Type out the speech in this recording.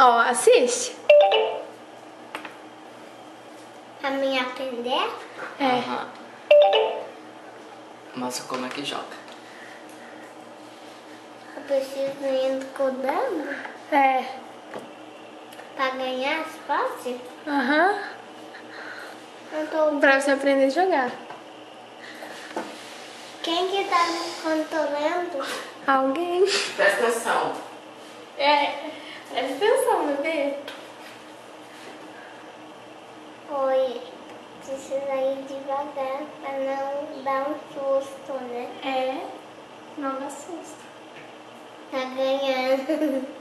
Ó, assiste. Pra mim aprender? É. Aham. Mostra como é que joga. Eu preciso ir estudando É. pra ganhar as posses? Aham. Eu tô... Pra você aprender a jogar. Quem que tá me controlando? Alguém. Presta atenção. Presta atenção, bebê. Oi, precisa ir devagar pra não dar um susto, né? É. Não dá susto. Tá ganhando.